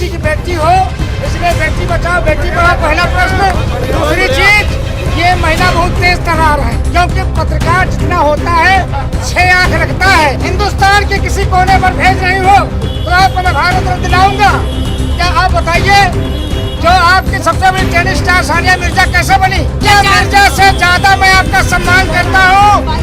किसी की बेटी हो, इसलिए बेटी बचाओ बेटी पढ़ाओ पहला प्रश्न। दूसरी चीज, ये महिला बहुत तेज तर्रार है, क्योंकि पत्रकार जितना होता है 6 आंख रखता है। हिंदुस्तान के किसी कोने पर भेज रही हो तो आपको मैं भारत रत्न दिलाऊंगा। क्या आप बताइए, जो आपकी सबसे बड़ी टेनिस स्टार सानिया मिर्जा कैसे बनी? क्या मिर्जा से ज्यादा मैं आपका सम्मान करता हूँ।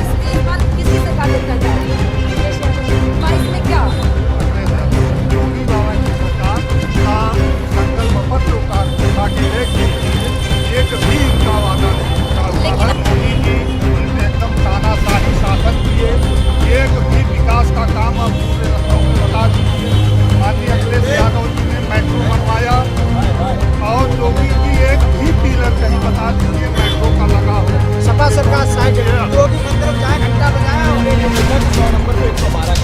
एक भी इनका वादा नहीं पूरा हुआ है। मोदी जी उनने एकदम तानाशाही शासन किए, एक भी विकास का काम अब पूरे लखनऊ में बता दीजिए। माननीय अखिलेश यादव जी ने मेट्रो बनवाया और योगी जी एक भी पिलर कहीं बता दीजिए मेट्रो का लगा हो। सपा सरकार साइड योगी मंदिर जाए घंटा बजाया और 100 नंबर पे 112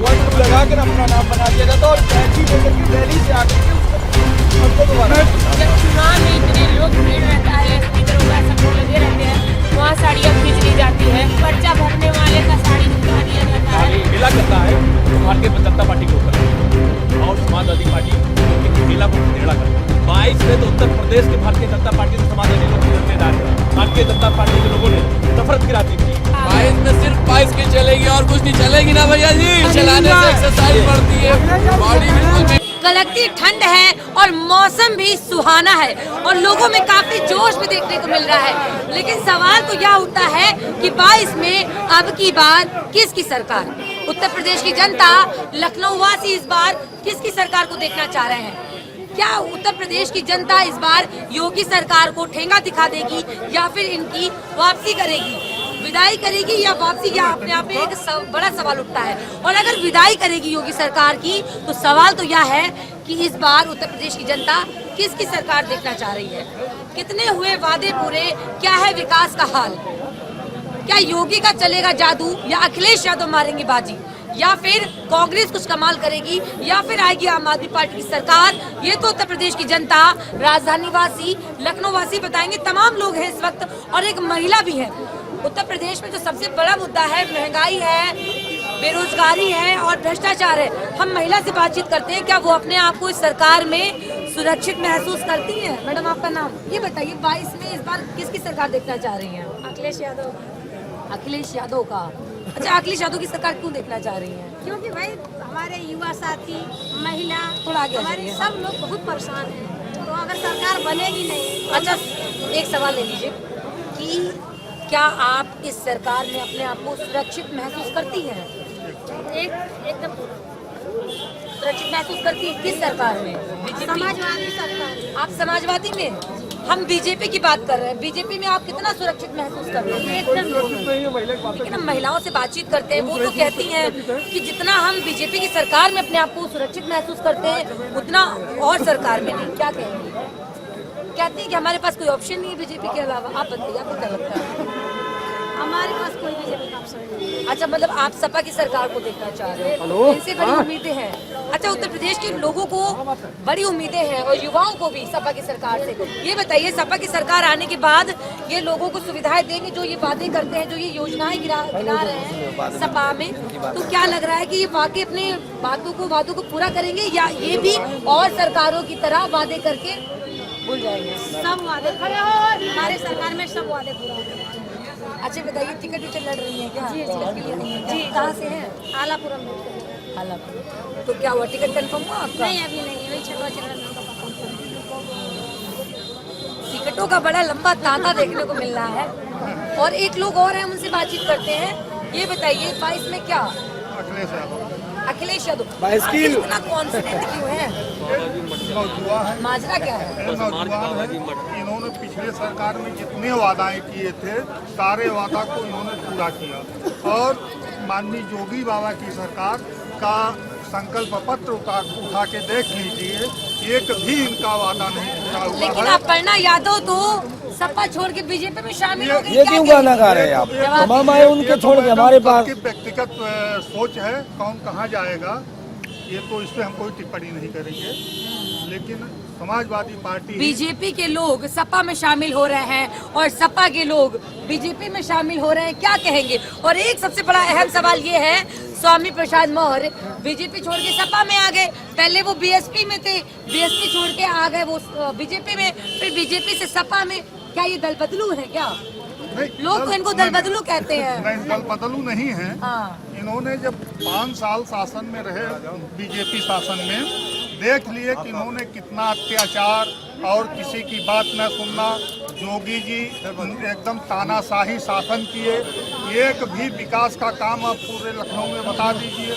वर्ड लगा कर अपना नाम बना दिया जाता और दिल्ली से आकर चुनाव में इतने लोग भीड़ रहता है, स्पीकर वगैरह सब लोग लगे रहते हैं, वहाँ साड़ियाँ खींच ली जाती है, पर्चा भरने वाले का साड़ी दिखा दिया जाता है। मेला करता है तो भारतीय जनता पार्टी के ऊपर और समाजवादी पार्टी मेला को टेढ़ा करता है। 22 में तो उत्तर प्रदेश के भारतीय जनता पार्टी से समाजवादी लोग जिम्मेदार है। भारतीय जनता पार्टी के लोगों ने नफरत गिरा दी थी। 22 में सिर्फ बाइसिकल चलेगी और कुछ नहीं चलेगी ना भैया जी। चलाने से एक्सरसाइज बढ़ती है, बॉडी बिल्कुल कड़कती ठंड है और मौसम भी सुहाना है और लोगों में काफी जोश भी देखने को मिल रहा है। लेकिन सवाल तो यह उठता है कि 22 में अब की बार किसकी सरकार? उत्तर प्रदेश की जनता, लखनऊ वासी इस बार किसकी सरकार को देखना चाह रहे हैं? क्या उत्तर प्रदेश की जनता इस बार योगी सरकार को ठेंगा दिखा देगी या फिर इनकी वापसी करेगी, विदाई करेगी या वापसी? या अपने आप में एक बड़ा सवाल उठता है। और अगर विदाई करेगी योगी सरकार की तो सवाल तो यह है कि इस बार उत्तर प्रदेश की जनता किसकी सरकार देखना चाह रही है? कितने हुए वादे पूरे? क्या है विकास का हाल? क्या योगी का चलेगा जादू या अखिलेश यादव मारेंगे बाजी या फिर कांग्रेस कुछ कमाल करेगी या फिर आएगी आम आदमी पार्टी की सरकार? ये तो उत्तर प्रदेश की जनता, राजधानी वासी, लखनऊ वासी बताएंगे। तमाम लोग हैं इस वक्त और एक महिला भी है। उत्तर प्रदेश में जो सबसे बड़ा मुद्दा है महंगाई है, बेरोजगारी है और भ्रष्टाचार है। हम महिला से बातचीत करते हैं, क्या वो अपने आप को इस सरकार में सुरक्षित महसूस करती हैं? मैडम आपका नाम ये बताइए, 22 में इस बार किसकी सरकार देखना चाह रही हैं? अखिलेश यादव। अखिलेश यादव का? अच्छा, अखिलेश यादव की सरकार क्यों देखना चाह रही हैं? क्योंकि भाई हमारे युवा साथी, महिला, थोड़ा आगे हमारे सब लोग बहुत परेशान हैं। तो अगर सरकार बनेगी नहीं। अच्छा, एक सवाल ले लीजिए कि क्या आप इस सरकार में अपने आप को सुरक्षित महसूस करती हैं? एकदम सुरक्षित महसूस करती है किस सरकार में? समाजवादी सरकार। आप समाजवादी में? हम बीजेपी की बात कर रहे हैं। बीजेपी में आप कितना सुरक्षित महसूस कर रहे हैं? लेकिन हम महिलाओं से बातचीत करते हैं, वो तो कहती हैं कि जितना हम बीजेपी की सरकार में अपने आप को सुरक्षित महसूस करते हैं उतना और सरकार में नहीं। क्या कहेंगे? कहती हैं कि हमारे पास कोई ऑप्शन नहीं है बीजेपी के अलावा। आप बताइए, आपको क्या लगता है? हमारे पास कोई बीजेपी का ऑप्शन नहीं है। अच्छा, मतलब आप सपा की सरकार को देखना चाह रहे हैं, इनसे बड़ी उम्मीदें हैं। अच्छा, उत्तर प्रदेश के लोगों को बड़ी उम्मीदें हैं और युवाओं को भी सपा की सरकार से। ये बताइए, सपा की सरकार आने के बाद ये लोगों को सुविधाएं देंगे, जो ये वादे करते हैं, जो ये योजनाएं गिना रहे हैं सपा में, तो क्या लग रहा है कि ये वाकई अपने वादों को पूरा करेंगे या ये भी और सरकारों की तरह वादे करके भूल जाएंगे? सब वादे हमारे सरकार में सब वादे पूरा होंगे। अच्छा बताइए, टिकट लड़ रही है क्या? जी, कहाँ से हैं? आलापुरम में। आलापुर। तो क्या हुआ, टिकट कंफर्म हुआ आपका? नहीं, अभी नहीं, वही छठवा चरण। टिकटों का बड़ा लंबा तांता देखने को मिल रहा है और एक लोग और हैं, उनसे बातचीत करते हैं। ये बताइए, 22 में क्या? अखिलेश यादव। इतना कॉन्फिडेंट क्यों है? माजरा क्या है? इन्होंने पिछले सरकार में जितने वादाएं किए थे सारे वादा को इन्होंने पूरा किया और माननीय योगी बाबा की सरकार का संकल्प पत्र उठा के देख लीजिए, एक भी इनका वादा नहीं पूरा हुआ। लेकिन अपर्णा यादव तो सपा छोड़ के बीजेपी में शामिल हो गई। ये क्यों गाना गा रहे हैं आप? तमाम आए उनके छोड़ के हमारे पास। व्यक्तिगत सोच है, कौन कहाँ जाएगा। ये तो इस पे हम कोई टिप्पणी नहीं करेंगे, लेकिन समाजवादी पार्टी बीजेपी के लोग सपा में शामिल हो रहे हैं और सपा के लोग बीजेपी में शामिल हो रहे हैं, क्या कहेंगे? और एक सबसे बड़ा अहम सवाल ये है, स्वामी प्रसाद मौर्य बीजेपी छोड़ के सपा में आ गए। पहले वो बीएसपी में थे, बीएसपी छोड़ के आ गए वो बीजेपी में, फिर बीजेपी से सपा में। क्या ये दल बदलू है क्या? लोग तो इनको दल बदलू कहते हैं। नहीं, दल बदलू नहीं है। हाँ। इन्होंने जब 5 साल शासन में रहे, बीजेपी शासन में, देख लिए कि इन्होंने कितना अत्याचार और किसी की बात न सुनना। योगी जी एकदम तानाशाही शासन किए, एक भी विकास का काम आप पूरे लखनऊ में बता दीजिए।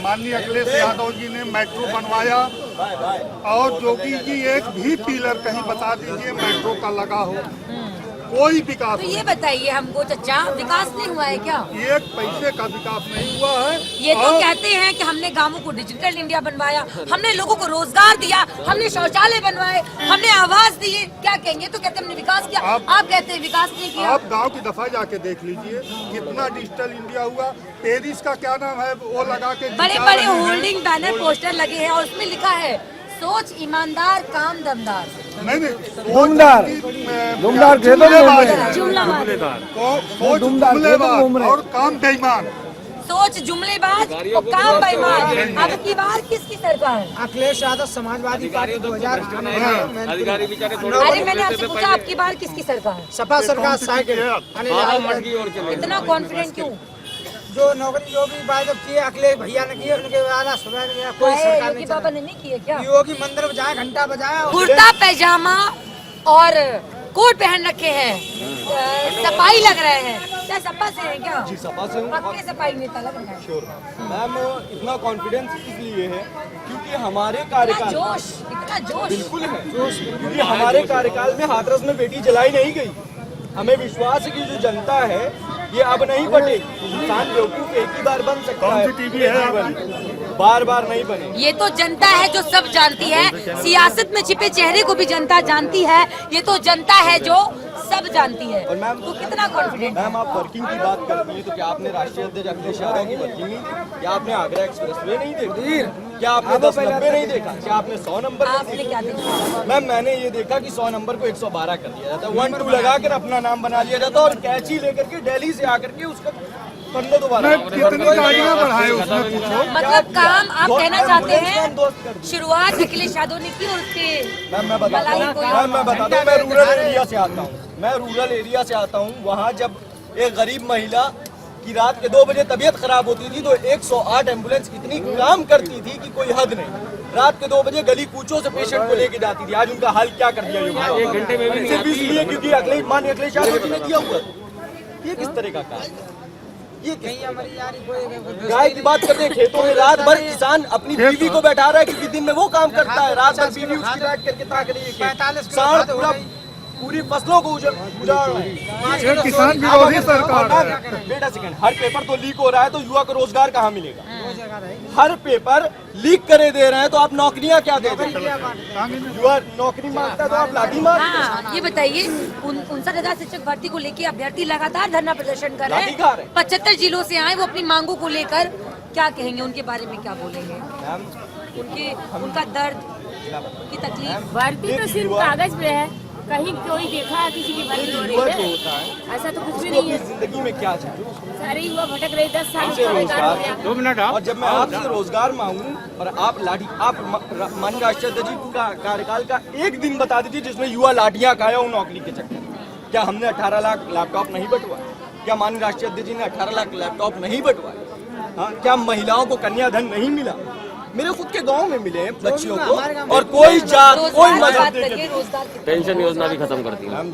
माननीय अखिलेश यादव जी ने मेट्रो बनवाया और योगी जी एक भी पिलर कहीं बता दीजिए मेट्रो का लगा हो, कोई विकास तो ये बताइए हमको चचा, विकास नहीं हुआ है क्या? एक पैसे का विकास नहीं हुआ है। ये तो कहते हैं कि हमने गांवों को डिजिटल इंडिया बनवाया, हमने लोगों को रोजगार दिया, हमने शौचालय बनवाए, हमने आवास दिए। क्या कहेंगे? तो कहते हैं हमने विकास किया। आप कहते हैं विकास नहीं किया। आप गांव की दफा जाके देख लीजिए कितना डिजिटल इंडिया हुआ। पेरिस का क्या नाम है वो लगा के बड़े बड़े होल्डिंग बैनर पोस्टर लगे हैं और उसमें लिखा है सोच ईमानदार काम दमदार। नहीं दुमदार और काम बेईमान। सोच जुमलेबाज और काम बेईमान। अब की बार किसकी सरकार? अखिलेश यादव समाजवादी पार्टी 2018 अधिकारी बेचारे अरे मैंने आपसे पूछा आपकी बार किसकी सरकार? सपा सरकार साइकिल इतना कॉन्फिडेंट क्यों? जो नौकरी योगी वायदा किए अखिलेश भैया ने किए, उनके वाला सुबह में कोई सरकार नहीं बाबा ने नहीं किए क्या? योगी मंदिर बजाया, घंटा बजाया, कुर्ता पैजामा और कोट पहन रखे हैं, सफाई लग रहे हैं। क्या सपा से है क्या? जी सपा से हूँ। पक्के सफाई नेता लग रहे हैं। मैम इतना कॉन्फिडेंस इसलिए है क्योंकि हमारे इतना कार्यकाल जोश, इतना जोश। बिल्कुल है, क्योंकि हमारे कार्यकाल में हाथरस में बेटी जलाई नहीं गई। हमें विश्वास है कि जो जनता है ये अब नहीं बटेगी। इंसान बेवकूफ एक ही बार बन सकता है, टीवी है बार बार नहीं बने। ये तो जनता है जो सब जानती है, सियासत में छिपे चेहरे को भी जनता जानती है। ये तो जनता है जो सब जानती है। और मैम तो कितना कॉन्फिडेंट? मैम आप वर्किंग की बात करती हैं तो क्या आपने राष्ट्रीय अध्यक्ष अखिलेश यादव की वर्किंग नहीं देखी? क्या आपने आगरा एक्सप्रेसवे नहीं देखी? क्या आपने 1090 नहीं देखा? क्या आपने 100 नंबर आपने क्या देखा? मैम मैंने ये देखा कि 100 नंबर को 112 कर दिया जाता, 1-2 लगा कर अपना नाम बना लिया जाता और कैची लेकर के दिल्ली से आकर के उसका पन्ना दोबारा कितनी गाड़ियां बढ़ाए उसमें पूछो। मतलब काम आप कहना चाहते हैं दोस्त कर शुरुआत अखिलेश यादव ने की और उसके मैम मैं बताता हूँ, मैं रूरल एरिया से आता हूँ। वहाँ जब एक गरीब महिला की रात के 2 बजे तबीयत खराब होती थी तो 108 एम्बुलेंस इतनी काम करती थी कि कोई हद नहीं। रात के 2 बजे गली कूचों से पेशेंट को लेके जाती थी। आज उनका हाल क्या कर दिया एक घंटे में भी सिर्फ इसलिए क्योंकि अखिलेश यादव जी ने दिया हुआ। ये किस तरह का काम है? ये गाय की बात करते हैं, खेतों में रात भर किसान अपनी बीवी को बैठा रहा है क्योंकि दिन में वो काम करता है, रात भर बीवी उसकी बैठ करके ताक रही है, पूरी फसलों को उजाड़ रही है। किसान विरोधी सरकार है। बेटा सेकंड, हर पेपर तो लीक हो रहा है तो युवा को रोजगार कहाँ मिलेगा? हर पेपर लीक करे दे रहे हैं तो आप नौकरियां क्या दे रहे हैं? युवा नौकरी मांगता है तो आप लाठी मार। हाँ, ये बताइए 59,000 शिक्षक भर्ती को लेके अभ्यर्थी लगातार धरना प्रदर्शन कर रहे हैं। 75 जिलों से आए वो अपनी मांगों को लेकर, क्या कहेंगे उनके बारे में? क्या बोलेंगे? उनका दर्द की तकलीफ। भर्ती तो सिर्फ कागज पे है, कहीं कोई देखा है किसी की भर्ती हो रही है? ऐसा तो कुछ भी नहीं है। जिंदगी में क्या चाहिए? सारे युवा भटक रहे, 10 साल हमसे का बेकार हो गया। 2 मिनट और जब मैं आपसे रोजगार मांगूं और आप माननीय राष्ट्रीय अध्यक्ष जी का कार्यकाल का एक दिन बता दीजिए जिसमें युवा लाठियां खाया हो नौकरी के चक्कर में। क्या हमने 18 लाख लैपटॉप नहीं बंटवाए? क्या माननीय राष्ट्रीय अध्यक्ष जी ने 18 लाख लैपटॉप नहीं बंटवाए? हाँ, क्या महिलाओं को कन्याधन नहीं मिला? मेरे खुद के गांव में मिले हैं बच्चियों को और कोई जात कोई मजहब पेंशन योजना भी खत्म कर दी। मैम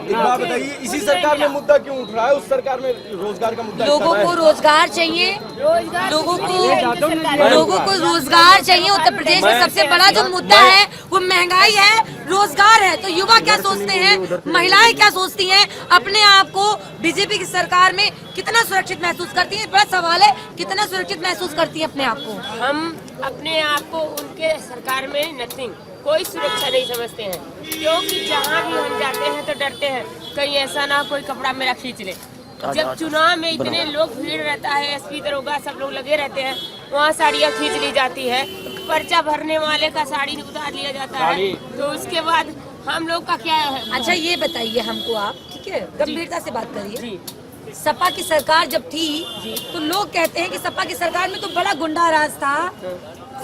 एक बात बताइए, इसी सरकार में मुद्दा क्यों उठ रहा है? उस सरकार में रोजगार का मुद्दा लोगों को रोजगार चाहिए, लोगों को रोजगार चाहिए। उत्तर प्रदेश में सबसे बड़ा जो मुद्दा है वो महंगाई है, रोजगार है। तो युवा क्या सोचते हैं, महिलाएं क्या सोचती हैं? अपने आप को बीजेपी की सरकार में कितना सुरक्षित महसूस करती हैं? बड़ा सवाल है, कितना सुरक्षित महसूस करती है अपने आप को? हम अपने आप को उनके सरकार में नथिंग, कोई सुरक्षा नहीं समझते हैं, क्योंकि जहाँ भी हम जाते हैं तो डरते हैं कहीं ऐसा ना कोई कपड़ा मेरा खींच ले। जब चुनाव में इतने लोग भीड़ रहता है, एसपी दरोगा सब लोग लगे रहते हैं, वहाँ साड़ियाँ खींच ली जाती है, पर्चा भरने वाले का साड़ी उतार लिया जाता है, तो उसके बाद हम लोग का क्या है। अच्छा ये बताइए हमको आप, ठीक है, गंभीरता से बात करिए। सपा की सरकार जब थी तो लोग कहते हैं कि सपा की सरकार में तो बड़ा गुंडा राज था,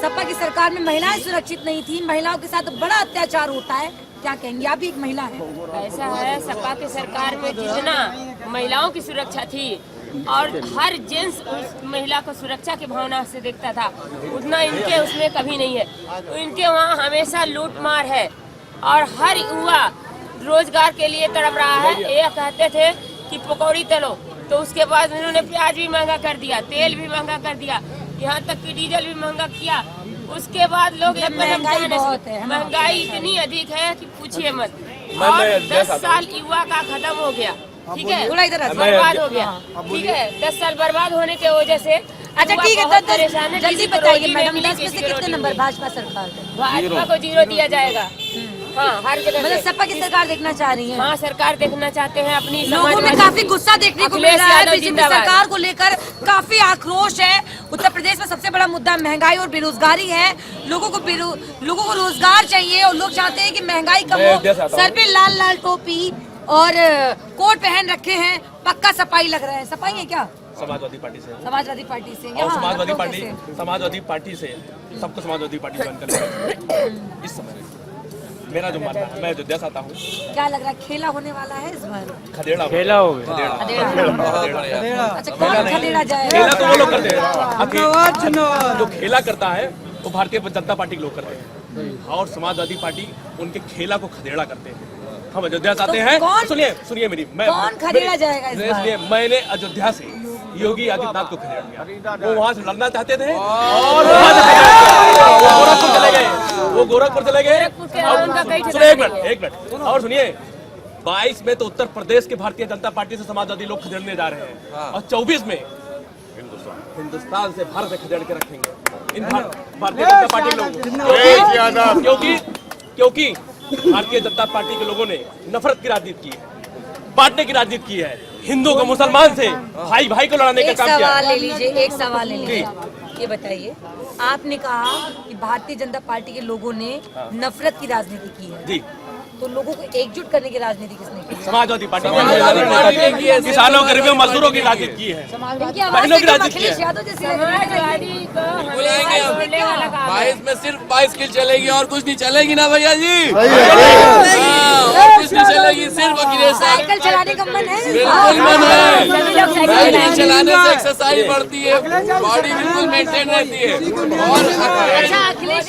सपा की सरकार में महिलाएं सुरक्षित नहीं थी, महिलाओं के साथ बड़ा अत्याचार होता है, क्या कहेंगे? आप भी एक महिला है। ऐसा है, सपा की सरकार में जितना महिलाओं की सुरक्षा थी और हर जेंट्स उस महिला को सुरक्षा की भावना से देखता था, उतना इनके उसमें कभी नहीं है। तो इनके वहाँ हमेशा लूट मार है और हर युवा रोजगार के लिए तड़प रहा है। ये कहते थे कि पकौड़ी तलो, तो उसके बाद उन्होंने प्याज भी महंगा कर दिया, तेल भी महंगा कर दिया, यहाँ तक कि डीजल भी महंगा किया। उसके बाद लोग महंगाई इतनी अधिक है कि पूछिए मत। और 10 साल युवा का खत्म हो गया, ठीक है, बर्बाद हो गया, ठीक है, 10 साल बर्बाद होने की वजह से। अच्छा ठीक है, तो जल्दी बताइए मैडम, 10 में से कितने नंबर भाजपा सरकार? भाजपा को 0 दिया जाएगा। हाँ, हर जगह मतलब सपा की सरकार देखना चाह रही है। हाँ, सरकार देखना चाहते हैं अपनी। लोगों में काफी गुस्सा देखने को मिल रहा है, बीजेपी सरकार को लेकर काफी आक्रोश है। उत्तर प्रदेश में सबसे बड़ा मुद्दा महंगाई और बेरोजगारी है। लोगों को रोजगार चाहिए और लोग चाहते हैं कि महंगाई कम हो। सर पे लाल लाल टोपी और कोट पहन रखे हैं, पक्का सफाई लग रहा है। सफाई है क्या? समाजवादी पार्टी से, समाजवादी पार्टी से, और समाजवादी पार्टी से सबको समाजवादी पार्टी ज्वाइन करना। इस समय मेरा जो मानना है, मैं अयोध्या से आता हूँ। क्या लग रहा है, खेला होने वाला है इस बार? खेला हो गया। अच्छा, कौन खदेड़ा जाएगा? खेला तो वो लोग करते हैं, जो खेला करता है वो भारतीय जनता पार्टी के लोग करते हैं, और समाजवादी पार्टी उनके खेला को खदेड़ा करते हैं। हम अयोध्या से आते हैं, सुनिए मेरी, कौन खदेड़ा जाएगा इस बार? इसलिए मैंने अयोध्या से योगी आदित्यनाथ को खदेड़ दिया। वो वहाँ से लड़ना चाहते थे और गोरखपुर चले गए, सुनिए एक मिनट और सुनिए। 22 में तो उत्तर प्रदेश के भारतीय जनता पार्टी से समाजवादी लोग खदेड़ने जा रहे हैं, और 24 में हिंदुस्तान से भारत से खदेड़ के रखेंगे इन भारतीय जनता पार्टी के लोग, क्योंकि भारतीय जनता पार्टी के लोगों ने नफरत की राजनीति की है, बांटने की राजनीति की है, हिंदू को मुसलमान से, भाई भाई को लड़ाने का काम किया। एक सवाल ले लीजिए, ये बताइए, आपने कहा कि भारतीय जनता पार्टी के लोगों ने नफरत की राजनीति की है जी, तो लोगों को एकजुट करने की राजनीति किसने की? समाजवादी पार्टी ने। किसानों, गरीबों, मजदूरों की राजनीति की है, बहनों की राजनीति की है। 22 में सिर्फ बाइसिकल चलेगी और कुछ नहीं चलेगी ना भैया जी, और कुछ नहीं चलेगी, सिर्फ साइकिल चलाने का मन है? बिल्कुल मन है, साइकिल चलाने से एक्सरसाइज बढ़ती है, बॉडी बिल्कुल मेंटेन रहती है। और अच्छा, अखिलेश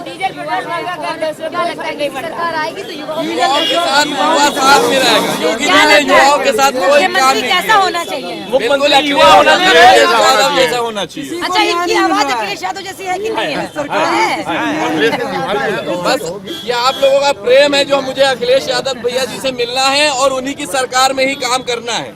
डीजल पेट्रोल महंगा कर दे, उसमें क्या लगता है सरकार आएगी तो युवाओं के साथ युवा साथ में रहेगा, योगी जी ने युवाओं के साथ कोई काम नहीं कैसा होना चाहिए? बिल्कुल युवा होना चाहिए, जैसा होना चाहिए। अच्छा, इनकी आवाज अखिलेश यादव जैसी है कि नहीं है? बस ये आप लोगों का प्रेम है जो मुझे अखिलेश यादव भैया जी से मिलना है और उन्हीं की सरकार में ही काम करना है।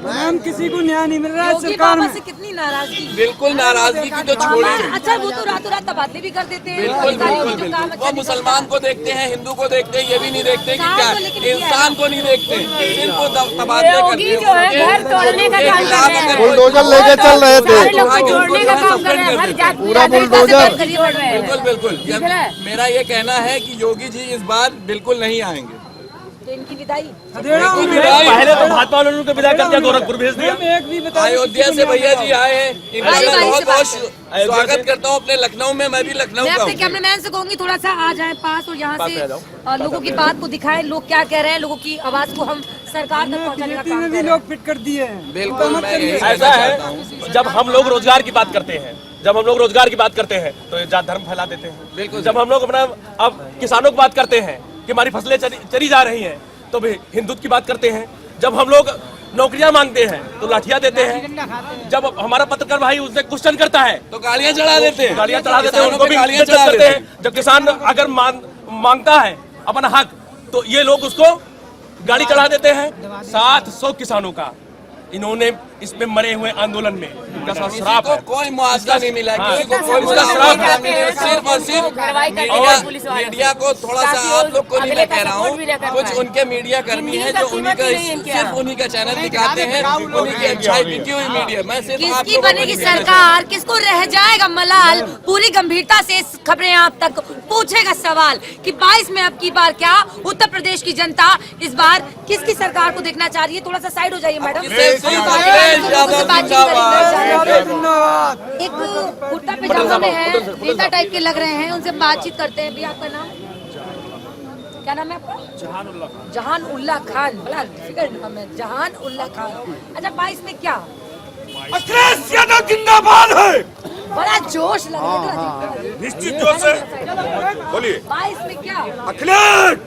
मैम, किसी को न्याय नहीं मिल रहा है सरकार में। से कितनी नाराजगी? बिल्कुल नाराजगी की तो छोड़िए। अच्छा, वो तो रातों रात तबादले भी कर देते हैं। बिल्कुल बिल्कुल बिल्कुल, वो मुसलमान को देखते हैं, हिंदू को देखते हैं, ये भी नहीं देखते कि क्या इंसान को नहीं देखते, सिर्फ वो तबादले करते हैं। घर तोड़ने का काम कर रहे हैं, बुलडोजर लेके चल रहे थे, जोड़ने का काम कर रहे हैं, हर जात पूरा बुलडोजर। बिल्कुल बिल्कुल, मेरा ये कहना है कि योगी जी इस बार बिल्कुल नहीं आएंगे। तो इनकी विदाई पहले तो भाजपा वालों ने विदा कर दिया, गोरखपुर भेज दिया। अयोध्या से भैया जी आए हैं, इनका मैं बहुत बहुत स्वागत करता हूँ अपने लखनऊ में। मैं भी लखनऊ मैं का अपने हूँ। कैमरामैन से कहूंगी थोड़ा सा आ जाए पास और यहाँ से लोगों की बात को दिखाएं, लोग क्या कह रहे हैं, लोगों की आवाज को हम सरकार तक पहुँचाने का काम कर रहे हैं। लोग फिट कर दिए हैं। बिल्कुल, मैं ऐसा है, जब हम लोग रोजगार की बात करते हैं तो ये जात धर्म फैला देते हैं। बिल्कुल, जब हम लोग अपना अब किसानों की बात करते हैं कि हमारी फसलें चली जा रही हैं, तो भी हिंदुत्व की बात करते हैं। जब हम लोग नौकरियां मांगते हैं तो लाठियां देते हैं। जब हमारा पत्रकार भाई उससे क्वेश्चन करता है तो गालियां चढ़ा देते हैं, उनको भी गालियां चढ़ा देते हैं। जब किसान अगर मांगता है अपना हक, तो ये लोग उसको गाड़ी चढ़ा देते हैं। 700 किसानों का इन्होंने इसमें मरे हुए आंदोलन में उनका साथ किसी श्राप को है। कोई मुआवजा नहीं मिला, हाँ, किसी को कोई उसका श्राप है। सिर्फ और सिर्फ मीडिया को थोड़ा सा आप लोग को नहीं मैं कह रहा हूँ, कुछ उनके मीडिया कर्मी हैं जो उन्हीं का सिर्फ उन्हीं का चैनल दिखाते हैं, उन्हीं की अच्छाई बिकी हुई मीडिया। मैं सिर्फ आप किसकी लोगों को बनेगी नहीं कहना सरकार, किसको रह जाएगा मलाल। पूरी गंभीरता से इस खबरें आप तक पूछेगा सवाल कि 22 में अब की बार क्या उत्तर प्रदेश की जनता इस बार किसकी सरकार को देखना चाह रही है। थोड़ा सा साइड हो जाइए मैडम। एक कुर्ता पैजामा में है, नेता टाइप के लग रहे हैं, उनसे बातचीत करते हैं। भी आपका नाम क्या नाम है आपका? जहान उल्लाह खान। बड़ा फिकर नाम है, जहान उल्लाह खान। अच्छा 22 में क्या? अखिलेश यादव जिंदाबाद है। बड़ा जोश लग रहा है, निश्चित जोश से बोलिए। 22 में क्या? अखिलेश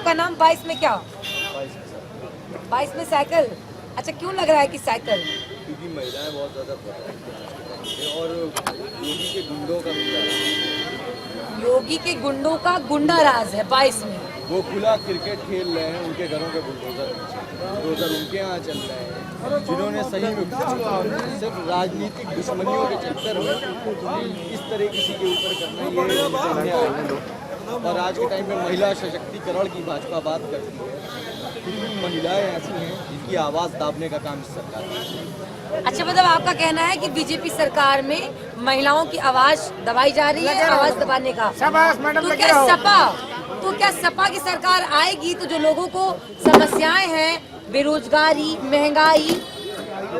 का नाम 22 में क्या? 22 में साइकिल। अच्छा क्यों लग रहा है कि साइकिल? क्योंकि महिलाएं बहुत ज्यादा और योगी के गुंडों का भी है। योगी के गुंडों का गुंडा राज है 22 में। वो खुला क्रिकेट खेल रहे हैं, उनके घरों के बुलडोजर उनके यहाँ चल रहे हैं, जिन्होंने सही में सिर्फ राजनीतिक दुश्मनियों के चक्कर में इस तरह किसी के ऊपर करना ये सामने आए हैं लोग। और आज के टाइम में महिला सशक्तिकरण की भाजपा बात करती है, क्योंकि महिलाएं ऐसी हैं जिनकी आवाज़ दाबने का काम इस सरकार का। अच्छा मतलब आपका कहना है कि बीजेपी सरकार में महिलाओं की आवाज दबाई जा रही है, आवाज दबाने का। तो क्या सपा की सरकार आएगी तो जो लोगों को समस्याएं हैं, बेरोजगारी, महंगाई,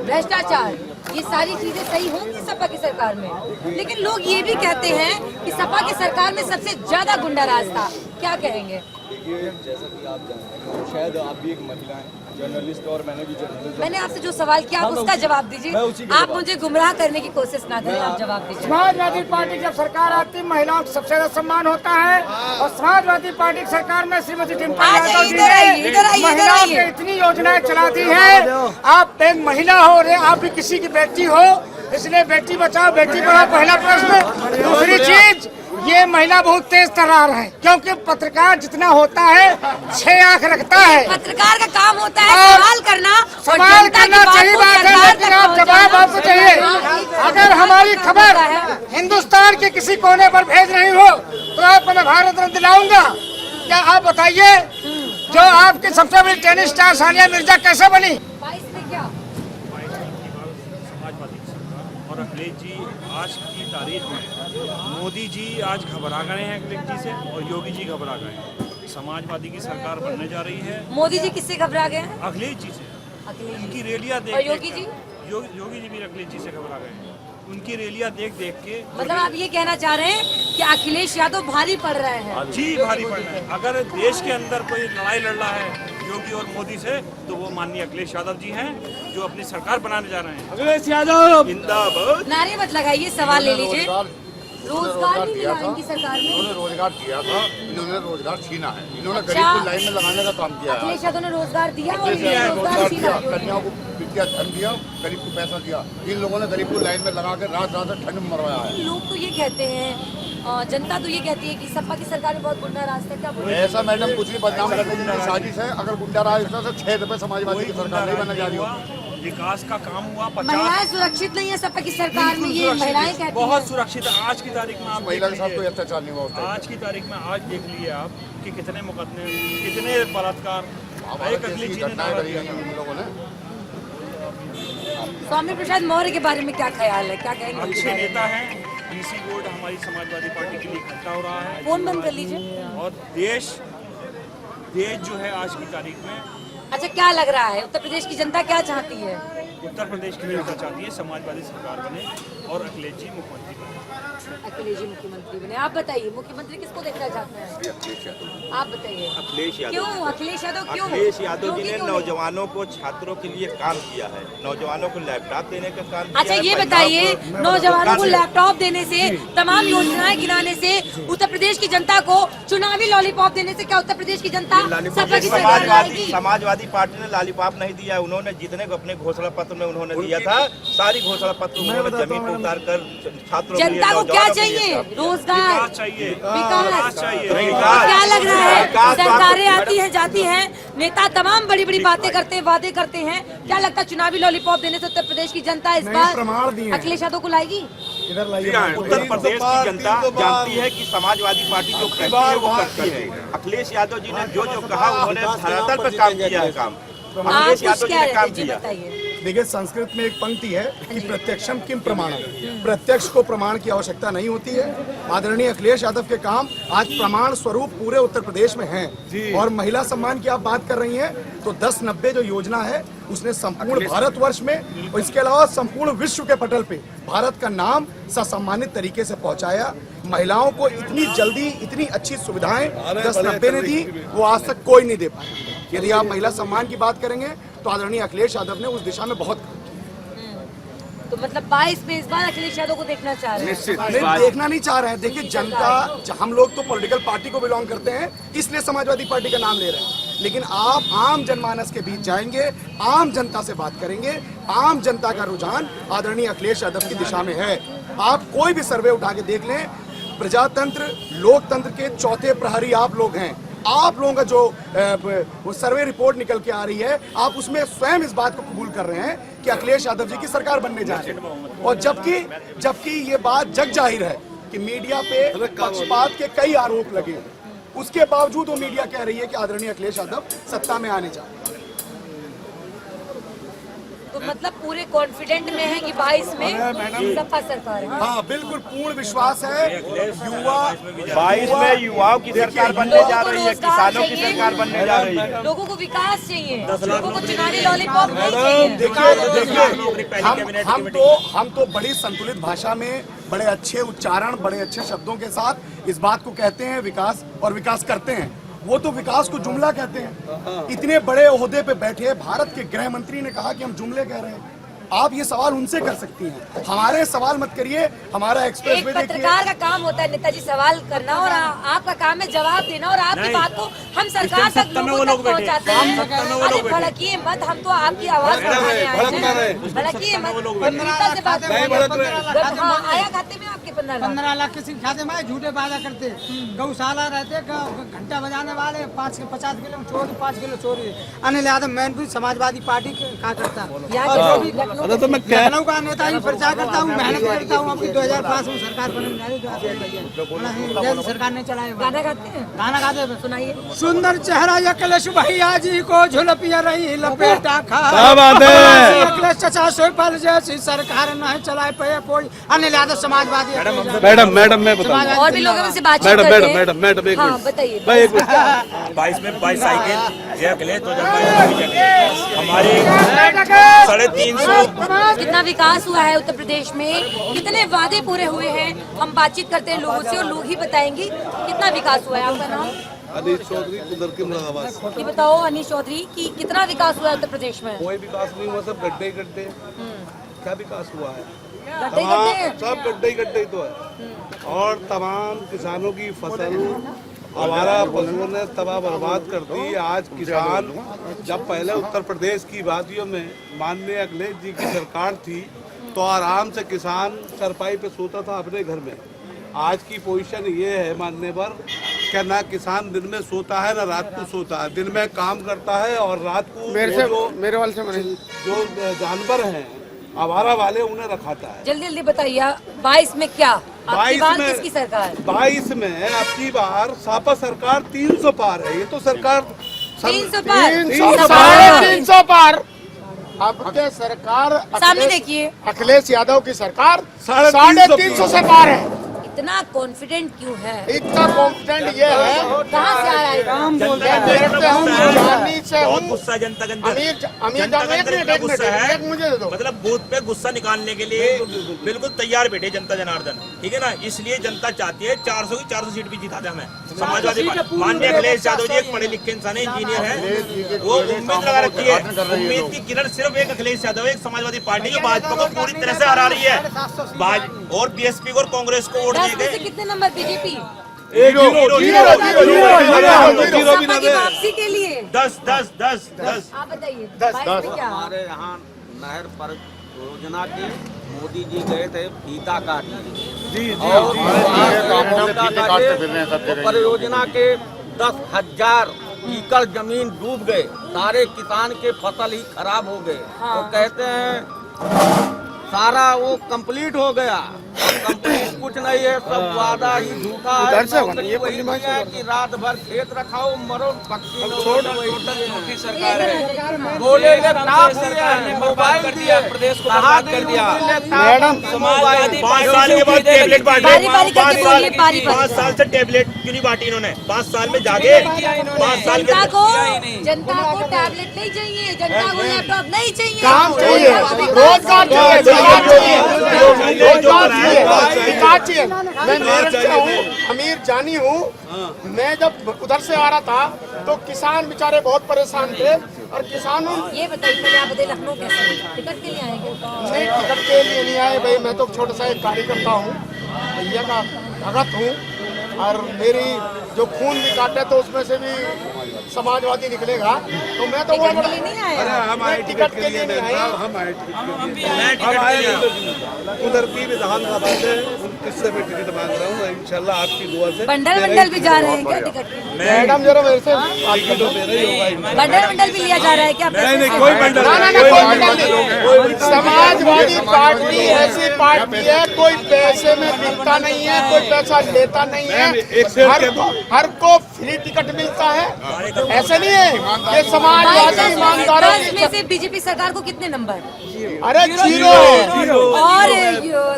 भ्रष्टाचार, ये सारी चीजें सही होंगी सपा की सरकार में? लेकिन लोग ये भी कहते हैं कि सपा की सरकार में सबसे ज्यादा गुंडा राज था। क्या कहेंगे? देखिए जैसा कि आप जानते हैं, शायद आप भी एक महिला हैं, जर्नलिस्ट, और मैंने भी जर्नलिस्ट। मैंने आपसे जो सवाल किया आप उसका जवाब दीजिए। आप मुझे गुमराह करने की कोशिश ना करें, आप जवाब दीजिए। समाजवादी पार्टी जब सरकार आती है महिलाओं को सबसे ज्यादा सम्मान होता है, और समाजवादी पार्टी की सरकार में श्रीमती डिम्पल यादव जी ने महिलाओं की इतनी योजनाएं चला दी है। आप एक महिला हो रहे, आप भी किसी की बेटी हो, इसलिए बेटी बचाओ बेटी पढ़ाओ पहला प्रश्न। दूसरी चीज, ये महिला बहुत तेज तर्रार है, क्योंकि पत्रकार जितना होता है 6 आंख रखता है। पत्रकार का काम होता है सवाल करना, सवाल करना सही बात है, लेकिन आप जवाब आपको चाहिए। अगर हमारी खबर हिंदुस्तान के किसी कोने पर भेज रही हो तो आपको मैं भारत रत्न दिलाऊंगा। क्या आप बताइए, जो आपकी सबसे बड़ी टेनिस स्टार सानिया मिर्जा कैसे बनी? 22 में क्या? समाजवादी और अखिलेश जी आज की तारीख में मोदी जी आज घबरा गए हैं अखिलेश जी से, और योगी जी घबरा गए हैं। समाजवादी की सरकार बनने जा रही है। मोदी जी किससे घबरा गए हैं? अखिलेश जी से। अखिलेश उनकी जी। रैलियां देख और देख योगी कर- जी? योगी जी भी अखिलेश जी से घबरा गए हैं। उनकी रैलियां देख देख के मतलब आप ये कहना चाह रहे हैं कि अखिलेश यादव भारी पड़ रहे हैं? जी भारी पड़ रहा है। अगर देश के अंदर कोई लड़ाई लड़ रहा है योगी और मोदी से, तो वो माननीय अखिलेश यादव जी हैं, जो अपनी सरकार बनाने जा रहे हैं। अखिलेश यादव जिंदाबाद। नारे मत लगाइए, सवाल ले लीजिए। रोजगार नहीं मिला इनकी सरकार में। इन्होंने रोजगार दिया था, इन्होंने रोजगार छीना है। इन्होंने अच्छा। गरीब को लाइन में लगाने का काम किया है। अखिलेश यादव ने रोजगार दिया और रोजगार रोजगार दिया, छीना। कन्याओं को विद्या धन दिया, गरीब को पैसा दिया। इन लोगों ने गरीब को लाइन में लगा कर रात रात ठंड में मरवाया है। लोग तो ये कहते हैं, जनता तो ये कहती है कि सपा की सरकार में बहुत गुंडा राज था। क्या बोले? ऐसा मैडम कुछ भी बदनाम करने की साजिश है। अगर गुंडा राज होता तो 6 रुपए समाजवादी की सरकार नहीं बनने जा रही हो। विकास का काम हुआ। 50 महिलाएं सुरक्षित नहीं है सपा की सरकार में, ये महिलाएं कहती हैं। बहुत सुरक्षित है। आज की तारीख में आप महिला के देख साथ लीजिए। कोई अत्याचार नहीं हुआ उस टाइम। आज की तारीख में आज देख लिए आप कि कितने मुकदमे, कितने बलात्कार एक अखिलेश जी ने घटनाएं नारा करी दिया हैं इन लोगों ने। स्वामी प्रसाद मौर्य के बारे में क्या ख्याल है, क्या कहेंगे? अच्छे नेता हैं। बीसी बोर्ड हमारी समाजवादी पार्टी के लिए इकट्ठा हो रहा है, फोन बंद कर लीजिए। और देश जो है आज की तारीख में, अच्छा क्या लग रहा है उत्तर प्रदेश की जनता क्या चाहती है? उत्तर प्रदेश की जनता चाहती है समाजवादी सरकार बने और अखिलेश जी मुख्यमंत्री बने। अखिलेश जी मुख्यमंत्री बने। आप बताइए मुख्यमंत्री किसको देखना चाहते हैं? आप बताइए। अखिलेश यादव। क्यों अखिलेश यादव? क्यों? अखिलेश यादव जी योगी ने क्यों नहीं? नौजवानों को, छात्रों के लिए काम किया है। नौजवानों को लैपटॉप देने का काम किया अच्छा है। ये पंजाब बताइए, को- नौजवानों को लैपटॉप देने से, तमाम योजनाएं गिनाने से उत्तर प्रदेश की जनता को चुनावी लॉलीपॉप देने से क्या उत्तर प्रदेश की जनता सपा की सरकार लाएगी? समाजवादी पार्टी ने लॉलीपॉप नहीं दिया। उन्होंने जितने को अपने घोषणा पत्र में उन्होंने दिया था, सारी घोषणा पत्र उन्होंने जमीन पर उतार कर छात्रों के लिए, जनता को क्या नौजवानों के लिए चाहिए? सब। रोजगार, विकास चाहिए। विकास। क्या लग रहा है? विकास तो सरकारें आपको- आती हैं जाती हैं, नेता तमाम बड़ी बड़ी बातें करते हैं, वादे करते हैं। क्या लगता है चुनावी लॉलीपॉप देने से उत्तर प्रदेश की जनता इस बार अखिलेश यादव को लाएगी? उत्तर प्रदेश की जनता जानती है कि समाजवादी पार्टी जो कहती है वो करती है। अखिलेश यादव जी ने जो जो कहा उन्होंने धरातल पर काम किया है काम। आप अखिलेश कुछ यादव जी कह ने रहे काम थे जी, किया। बताइए। देखिए, संस्कृत में एक पंक्ति है कि प्रत्यक्षम किम प्रमाणम। प्रत्यक्ष को प्रमाण की आवश्यकता नहीं होती है। आदरणीय अखिलेश यादव के काम आज प्रमाण स्वरूप पूरे उत्तर प्रदेश में हैं। और महिला सम्मान की आप बात कर रही हैं तो 10-90 जो योजना है उसने संपूर्ण भारतवर्ष में और इसके अलावा संपूर्ण विश्व के पटल पे भारत का नाम ससम्मानित तरीके से पहुंचाया। महिलाओं को इतनी जल्दी इतनी अच्छी सुविधाएं 10-90 ने दी, वो आज तक कोई नहीं दे पाया। यदि आप महिला सम्मान की बात करेंगे तो आदरणीय अखिलेश यादव ने उस दिशा में बहुत तो मतलब 22 में इस बार अखिलेश यादव को देखना चाह रहे हैं। नहीं, देखना नहीं चाह रहे हैं। देखिए, जनता, हम लोग तो पॉलिटिकल पार्टी को बिलोंग करते हैं, इसलिए समाजवादी पार्टी का नाम ले रहे हैं। लेकिन आप आम जनमानस के बीच जाएंगे, आम जनता से बात करेंगे, आम जनता का रुझान आदरणीय अखिलेश यादव की दिशा में है। आप कोई भी सर्वे उठा के देख लें, प्रजातंत्र लोकतंत्र के चौथे प्रहरी आप लोग हैं। आप लोगों का जो वो सर्वे रिपोर्ट निकल के आ रही है, आप उसमें स्वयं इस बात को कबूल कर रहे हैं कि अखिलेश यादव जी की सरकार बनने जा रही है। और जबकि ये बात जग जाहिर है कि मीडिया पे पक्षपात के कई आरोप लगे, उसके बावजूद वो मीडिया कह रही है कि आदरणीय अखिलेश यादव सत्ता में आने जा रहे हैं। तो मतलब पूरे कॉन्फिडेंट में है कि 22 में सपा सरकार है। हाँ, बिल्कुल पूर्ण विश्वास है। युवा 22 में युवाओं की सरकार बनने जा रही है, किसानों की सरकार बनने जा रही है। लोगों को विकास चाहिए, लोगों को चुनावी लॉलीपॉप नहीं चाहिए। देखिए, हम तो बड़ी संतुलित भाषा में बड़े अच्छे उच्चारण, बड़े अच्छे शब्दों के साथ इस बात को कहते हैं विकास, और विकास करते हैं। वो तो विकास को जुमला कहते हैं। इतने बड़े ओहदे पे बैठे भारत के गृह मंत्री ने कहा कि हम जुमले कह रहे हैं। आप ये सवाल उनसे कर सकती हैं, हमारे सवाल मत करिए। हमारा एक्सप्रेस एक पत्रकार का काम होता है नेताजी सवाल करना, और आपका काम है जवाब देना, और आपकी बात को हम सरकार तक लोगों तक पहुंचाते हैं। अरे भड़किए मत, हम तो आपकी आवाज बढ़ाने आए हैं। भड़किए मत, गंभीरता से बात करें। हाँ, आया खाते में आपके 15 लाख किसी खाते में झूठे वादा करते, गौशाला रहते, घंटा बजाने वाले 50 किलो चोरी, 5 किलो चोरी। अनिल यादव मैं भी समाजवादी पार्टी का करता, तो मैं लखनऊ का नेता ही प्रचार करता हूँ, मेहनत करता हूँ। अभी 2005 में सरकार बनने जा रही, सरकार ने चलाए। गाना गाते हैं, गाना गाते हैं, सुनाइए। सुंदर चेहरा अखिलेश भैया जी को झुलपिया रही लपेटा खा, अखिलेश चचा सोपल जैसी सरकार नहीं चलाए पे कोई। अनिल यादव समाजवादी। मैडम मैं बताऊं, और भी लोगों से बातचीत करते हैं। मैडम एक हाँ, बताइए। 22 में 22 साइकिल जय अखिलेश, 2022 हमारे 350 कितना विकास हुआ है उत्तर प्रदेश में, कितने वादे पूरे हुए हैं। हम बातचीत करते हैं लोगों से और लोग ही बताएंगे कितना विकास हुआ है। आपका नाम? अनिश चौधरी, कुदरती मुरादाबाद। ये बताओ अनिश चौधरी कि कितना विकास हुआ है उत्तर प्रदेश में? कोई विकास नहीं हुआ, सब गड्ढे गड्ढे। क्या विकास हुआ है? गड्ढे सब गड्ढे ही तो है। और तमाम किसानों की फसल हमारा पशुओं ने तबाह बर्बाद कर दी। आज किसान, जब पहले उत्तर प्रदेश की वादियों में माननीय अखिलेश जी की सरकार थी तो आराम से किसान चरपाई पे सोता था अपने घर में। आज की पोजीशन ये है मानने पर कि ना किसान दिन में सोता है ना रात को सोता है। दिन में काम करता है और रात को जो जानवर हैं आवारा वाले उन्हें रखाता है। जल्दी बताइए 22 में क्या आपकी बात किसकी सरकार? 22 में आपकी बार सापा सरकार 300 पार है। ये तो सरकार 300 पार। 300 पार। अब के सरकार सामने देखिए, अखिलेश यादव की सरकार 350 से पार है। इतना कॉन्फिडेंट क्यों है? इतना कॉन्फिडेंट ये है, कहाँ से आ रहा है? बहुत गुस्सा जनता है। मुझे दे दो। मतलब बूथ पे गुस्सा निकालने के लिए बिल्कुल तैयार बैठे जनता जनार्दन, ठीक है ना। इसलिए जनता चाहती है 400 की 400 सीट भी जिता दे हमें। समाजवादी माननीय अखिलेश यादव जी एक पढ़े लिखे इंसान है, इंजीनियर है, वो उम्मीद लगा रखी है। उम्मीद की किरण सिर्फ एक अखिलेश यादव, एक समाजवादी पार्टी जो भाजपा को पूरी तरह से हरा रही है, और बीएसपी को और कांग्रेस को वोट 10 में से कितने नंबर बीजेपी? वापसी के लिए 10 आप बताइए 22 में क्या? हमारे यहाँ नहर पर योजना के मोदी जी गए थे फीता काटने और परियोजना के 10,000 एकड़ जमीन डूब गए, सारे किसान के फसल ही खराब हो गए। तो कहते हैं सारा वो कंप्लीट हो गया, कंप्लीट कुछ नहीं है, सब वादा ही झूठा है। वही नहीं है कि रात भर खेत रखाओ मरो पक्षी मोदी सरकार है, बोलेंगे मोबाइल दिया प्रदेश को बर्बाद कर दिया। मैडम समाजवादी 5 साल के बाद टेबलेट बांटे, 5 साल से टेबलेट क्यों नहीं बांटी इन्होंने? 5 साल में जाके 5 साल के जनता को टैबलेट नहीं चाहिए, जनता को लैपटॉप नहीं चाहिए, काम चाहिए, रोजगार चाहिए, विकास चाहिए। मैं मेरठ से हूँ, अमीर जानी हूँ। मैं जब उधर से आ रहा था तो किसान बेचारे बहुत परेशान थे और किसानों ये बताइए आप लखनऊ कैसे टिकट के लिए आएंगे? नहीं, टिकट के लिए नहीं आए भाई। मैं तो छोटा सा एक कार्यकर्ता हूँ, भैया का भगत हूँ और मेरी जो खून भी काटे तो उसमें से भी समाजवादी निकलेगा। तो मैं तो टिकट के लिए नहीं आया, हम आए टिकट के लिए नहीं आया। हम आए उधर की विधानसभा से 29 से मैं टिकट मांग रहा हूँ, इंशाल्लाह आपकी दुआ से। बंडल भी जा रहे हैं क्या टिकट के लिए? मैडम जरा मेरे से टिकट तो मेरा ही होगा। बंडल भी लिया जा रहा है क्या? नहीं, कोई बंडल नहीं। समाजवादी पार्टी ऐसी पार्टी है, कोई पैसे में मिलता नहीं है, कोई पैसा लेता नहीं है, हर को फ्री टिकट मिलता है। ऐसे नहीं है, ये समाजवादी ईमानदारों में से बीजेपी सरकार को कितने नंबर? अरे 0 और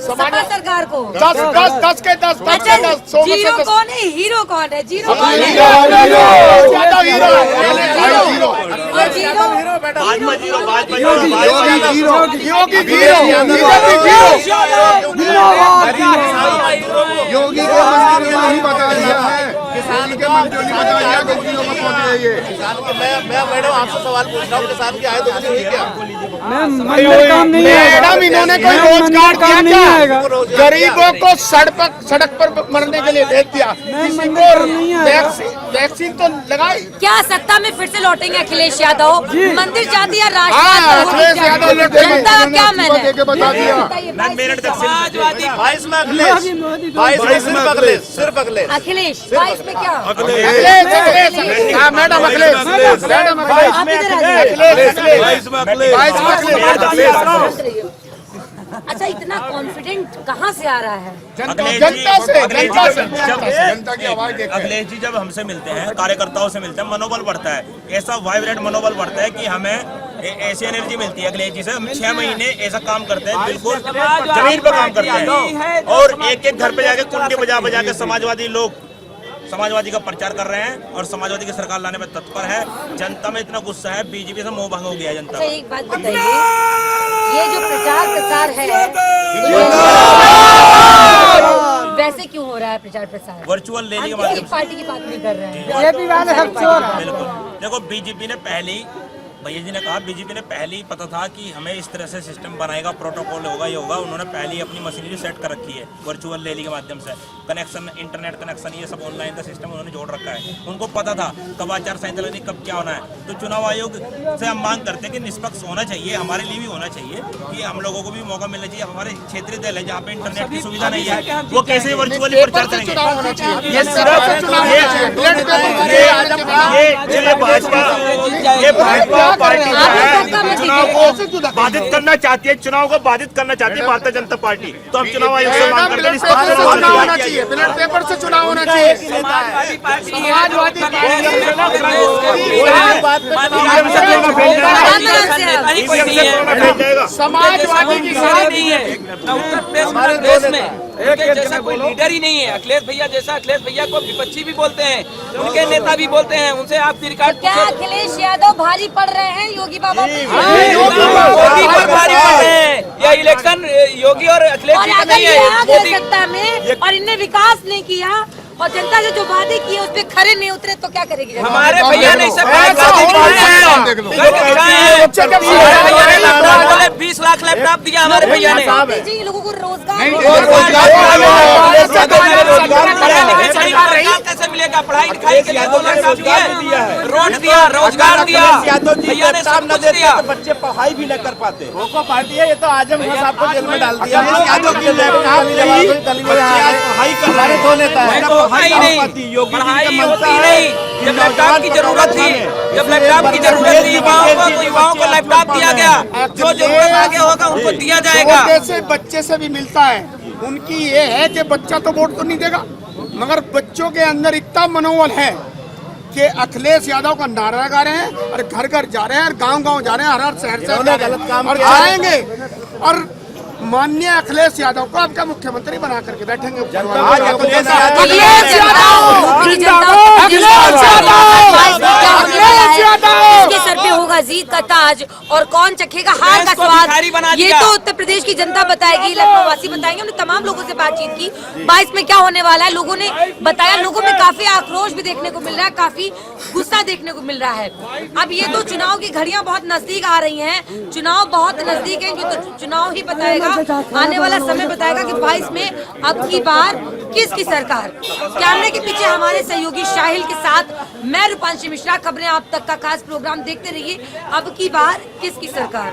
सपा सरकार को 10 के 10 जीरो कौन है, हीरो कौन है? जीरो कौन है? ज्यादा हीरो और योगी के मंत्री ने नहीं बता दिया है, किसान के मंत्री ने बता दिया गलतियों में पहुंच गई है। मैं मैडम आपसे सवाल पूछ रहा हूँ, किसान के आए तो कुछ नहीं क्या? मैडम इन्होंने कोई रोजगार दिया क्या? गरीबों को सड़क पर मरने के लिए भेज दिया, किसी को वैक्सीन तो लगाई। क्या सत्ता में फिर से लौटेंगे अखिलेश यादव? मंदिर जाति या अखिलेश यादव जनता का क्या मैंने बता दिया। मेरठ तक समाजवादी 22 में अखिलेश, 22 में सिर्फ अखिलेश। अखिलेश 22 में क्या? मैडम अखिलेश, आप इधर आइए। अच्छा, इतना कॉन्फिडेंट कहाँ से आ रहा है? जनता की आवाज देखते हैं। अखिलेश जी जब हमसे मिलते हैं, कार्यकर्ताओं से मिलते हैं, मनोबल बढ़ता है, ऐसा वाइब्रेंट मनोबल बढ़ता है कि हमें ऐसी एनर्जी मिलती है अखिलेश जी से। हम 6 महीने ऐसा काम करते हैं, बिल्कुल जमीन पर काम करते हैं और एक घर पे जाके कुंडी बजा बजा के समाजवादी लोग समाजवादी का प्रचार कर रहे हैं और समाजवादी की सरकार लाने में तत्पर है। जनता में इतना गुस्सा है, बीजेपी से मोह भंग हो गया है जनता। अच्छा, एक बात बताइए, ये जो प्रचार प्रसार है वैसे क्यों हो रहा है? प्रचार प्रसार वर्चुअल रैली के माध्यम से। पार्टी की बात नहीं कर रहे हैं, बिल्कुल। देखो, बीजेपी ने पहले भैया जी ने कहा, बीजेपी ने पहले ही पता था कि हमें इस तरह से सिस्टम बनाएगा, प्रोटोकॉल होगा, ये होगा। उन्होंने पहले ही अपनी मशीनरी सेट कर रखी है वर्चुअल रैली के माध्यम से। कनेक्शन, इंटरनेट कनेक्शन, ये सब ऑनलाइन का सिस्टम उन्होंने जोड़ रखा है। उनको पता था कब आचार संहिता लगनी, कब क्या होना है। तो चुनाव आयोग से हम मांग करते हैं कि निष्पक्ष होना चाहिए, हमारे लिए भी होना चाहिए कि हम लोगों को भी मौका मिलना चाहिए। हमारे क्षेत्रीय दल है जहाँ पे इंटरनेट की सुविधा नहीं है, वो कैसे वर्चुअली प्रचार करेंगे? ये भाजपा पार्टी चुनाव को बाधित करना चाहती है, चुनाव को बाधित करना चाहती है भारतीय जनता पार्टी। तो हम चुनाव आयोग से मांग करते हैं चुनाव होना चाहिए, बैलेट पेपर से चुनाव होना चाहिए। समाजवादी पार्टी नहीं है उत्तर प्रदेश में जैसा कोई लीडर ही नहीं है। अखिलेश भैया जैसा, अखिलेश भैया को विपक्षी भी बोलते हैं, उनके नेता भी बोलते हैं, उनसे आप रिकॉर्ड। क्या अखिलेश यादव भारी पड़ रहे हैं योगी बाबा पर? योगी पर भारी पड़ रहे हैं। यह इलेक्शन योगी और अखिलेश जी का नहीं है। सत्ता में और इनने विकास नहीं किया और जनता से जो वादे किए उस पे खरे नहीं उतरे तो क्या करेगी? हमारे भैया ने सब 20 लाख लैपटॉप दिया हमारे भैया ने। दीजिए लोगों को रोजगार कैसे मिलेगा? पढ़ाई लिखाई के लिए 2 लैपटॉप दिया, रोड दिया, रोजगार दिया, भैया ने सब कुछ दिया। बच्चे पढ़ाई भी न कर पाते। रोको पार्टी है, ये तो आजम खान साहब को जेल में डाल दिया। पढ़ाई कर रहे नहीं, पढ़ाई होती नहीं। जब लैपटॉप की जरूरत थी, युवाओं को लैपटॉप दिया गया। जो जरूरत आगे होगा उनको दिया जाएगा। जैसे बच्चे से भी मिलता है, उनकी ये है कि बच्चा तो वोट तो नहीं देगा, मगर बच्चों के अंदर इतना मनोबल है कि अखिलेश यादव का नारा लगा रहे हैं और घर घर जा रहे हैं और गांव-गांव जा रहे हैं, हर शहर से गलत काम और जाएंगे और माननीय अखिलेश यादव को आपका मुख्यमंत्री बना करके बैठेंगे। इसके सर पे होगा जीत का ताज और कौन चखेगा हार का स्वाद, ये तो उत्तर प्रदेश की जनता बताएगी, लखनऊ वासी बताएंगे। हमने तमाम लोगों से बातचीत की 22 में क्या होने वाला है, लोगों ने बताया। लोगों में काफी आक्रोश भी देखने को मिल रहा है, काफी गुस्सा देखने को मिल रहा है। अब ये तो चुनाव की घड़ियां बहुत नजदीक आ रही हैं, चुनाव बहुत नजदीक है, ये तो चुनाव ही बताएगा, आने वाला समय बताएगा कि 22 में अब की बार किसकी सरकार। कैमरे के पीछे हमारे सहयोगी शाहिल के साथ मैं रूपांशी मिश्रा। खबरें आप तक का खास प्रोग्राम देखते रहिए। अब की बार किसकी सरकार।